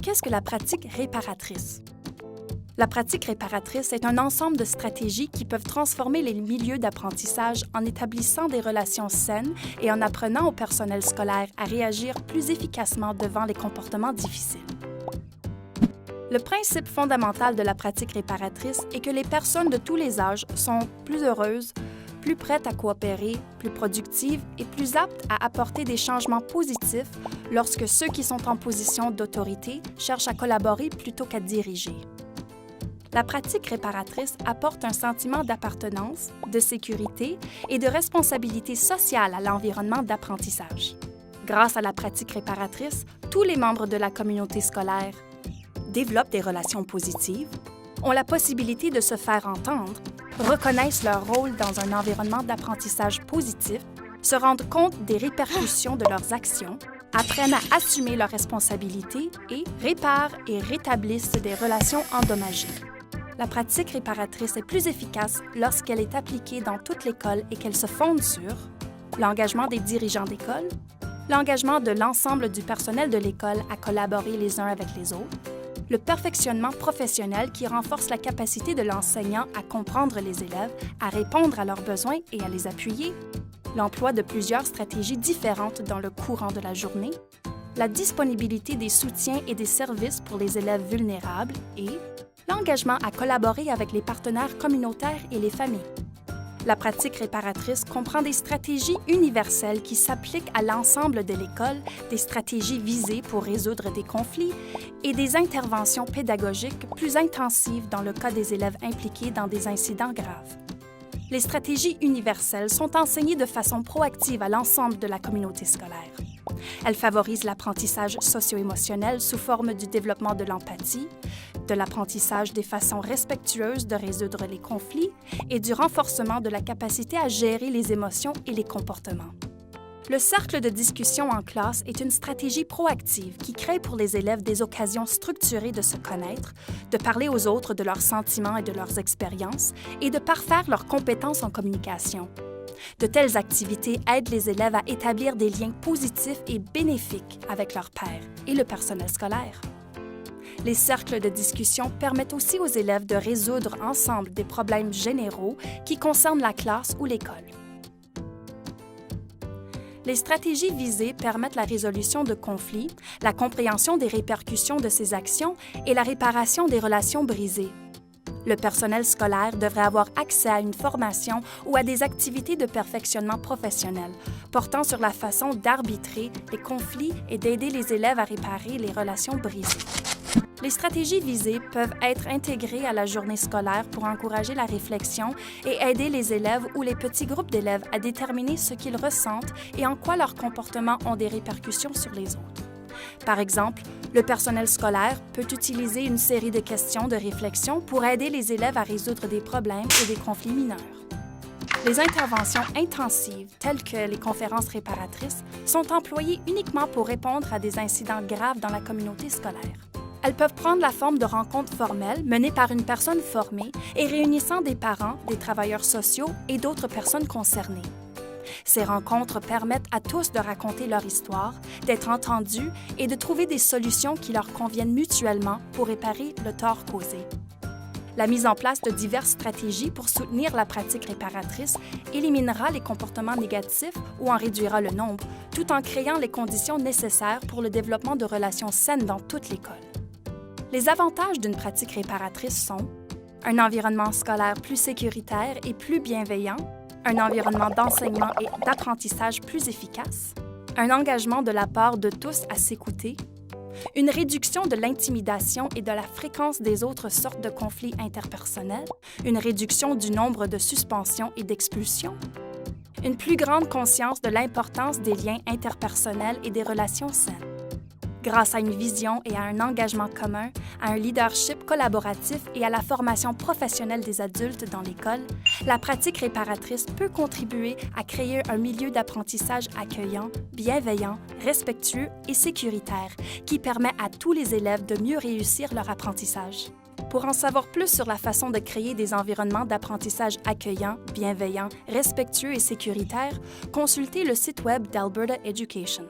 qu'est-ce que la pratique réparatrice? La pratique réparatrice est un ensemble de stratégies qui peuvent transformer les milieux d'apprentissage en établissant des relations saines et en apprenant au personnel scolaire à réagir plus efficacement devant les comportements difficiles. Le principe fondamental de la pratique réparatrice est que les personnes de tous les âges sont plus heureuses, plus prêtes à coopérer, plus productives et plus aptes à apporter des changements positifs lorsque ceux qui sont en position d'autorité cherchent à collaborer plutôt qu'à diriger. La pratique réparatrice apporte un sentiment d'appartenance, de sécurité et de responsabilité sociale à l'environnement d'apprentissage. Grâce à la pratique réparatrice, tous les membres de la communauté scolaire développent des relations positives, ont la possibilité de se faire entendre, reconnaissent leur rôle dans un environnement d'apprentissage positif, se rendent compte des répercussions de leurs actions, apprennent à assumer leurs responsabilités et réparent et rétablissent des relations endommagées. La pratique réparatrice est plus efficace lorsqu'elle est appliquée dans toute l'école et qu'elle se fonde sur l'engagement des dirigeants d'école, l'engagement de l'ensemble du personnel de l'école à collaborer les uns avec les autres, le perfectionnement professionnel qui renforce la capacité de l'enseignant à comprendre les élèves, à répondre à leurs besoins et à les appuyer, l'emploi de plusieurs stratégies différentes dans le courant de la journée, la disponibilité des soutiens et des services pour les élèves vulnérables et l'engagement à collaborer avec les partenaires communautaires et les familles. La pratique réparatrice comprend des stratégies universelles qui s'appliquent à l'ensemble de l'école, des stratégies visées pour résoudre des conflits et des interventions pédagogiques plus intensives dans le cas des élèves impliqués dans des incidents graves. Les stratégies universelles sont enseignées de façon proactive à l'ensemble de la communauté scolaire. Elles favorisent l'apprentissage socio-émotionnel sous forme du développement de l'empathie, de l'apprentissage des façons respectueuses de résoudre les conflits et du renforcement de la capacité à gérer les émotions et les comportements. Le cercle de discussion en classe est une stratégie proactive qui crée pour les élèves des occasions structurées de se connaître, de parler aux autres de leurs sentiments et de leurs expériences et de parfaire leurs compétences en communication. De telles activités aident les élèves à établir des liens positifs et bénéfiques avec leurs pairs et le personnel scolaire. Les cercles de discussion permettent aussi aux élèves de résoudre ensemble des problèmes généraux qui concernent la classe ou l'école. Les stratégies visées permettent la résolution de conflits, la compréhension des répercussions de ces actions et la réparation des relations brisées. Le personnel scolaire devrait avoir accès à une formation ou à des activités de perfectionnement professionnel portant sur la façon d'arbitrer les conflits et d'aider les élèves à réparer les relations brisées. Les stratégies visées peuvent être intégrées à la journée scolaire pour encourager la réflexion et aider les élèves ou les petits groupes d'élèves à déterminer ce qu'ils ressentent et en quoi leurs comportements ont des répercussions sur les autres. Par exemple, le personnel scolaire peut utiliser une série de questions de réflexion pour aider les élèves à résoudre des problèmes et des conflits mineurs. Les interventions intensives, telles que les conférences réparatrices, sont employées uniquement pour répondre à des incidents graves dans la communauté scolaire. Elles peuvent prendre la forme de rencontres formelles menées par une personne formée et réunissant des parents, des travailleurs sociaux et d'autres personnes concernées. Ces rencontres permettent à tous de raconter leur histoire, d'être entendus et de trouver des solutions qui leur conviennent mutuellement pour réparer le tort causé. La mise en place de diverses stratégies pour soutenir la pratique réparatrice éliminera les comportements négatifs ou en réduira le nombre, tout en créant les conditions nécessaires pour le développement de relations saines dans toute l'école. Les avantages d'une pratique réparatrice sont un environnement scolaire plus sécuritaire et plus bienveillant, un environnement d'enseignement et d'apprentissage plus efficace, un engagement de la part de tous à s'écouter, une réduction de l'intimidation et de la fréquence des autres sortes de conflits interpersonnels, une réduction du nombre de suspensions et d'expulsions, une plus grande conscience de l'importance des liens interpersonnels et des relations saines. Grâce à une vision et à un engagement commun, à un leadership collaboratif et à la formation professionnelle des adultes dans l'école, la pratique réparatrice peut contribuer à créer un milieu d'apprentissage accueillant, bienveillant, respectueux et sécuritaire qui permet à tous les élèves de mieux réussir leur apprentissage. Pour en savoir plus sur la façon de créer des environnements d'apprentissage accueillants, bienveillants, respectueux et sécuritaires, consultez le site web d'Alberta Education.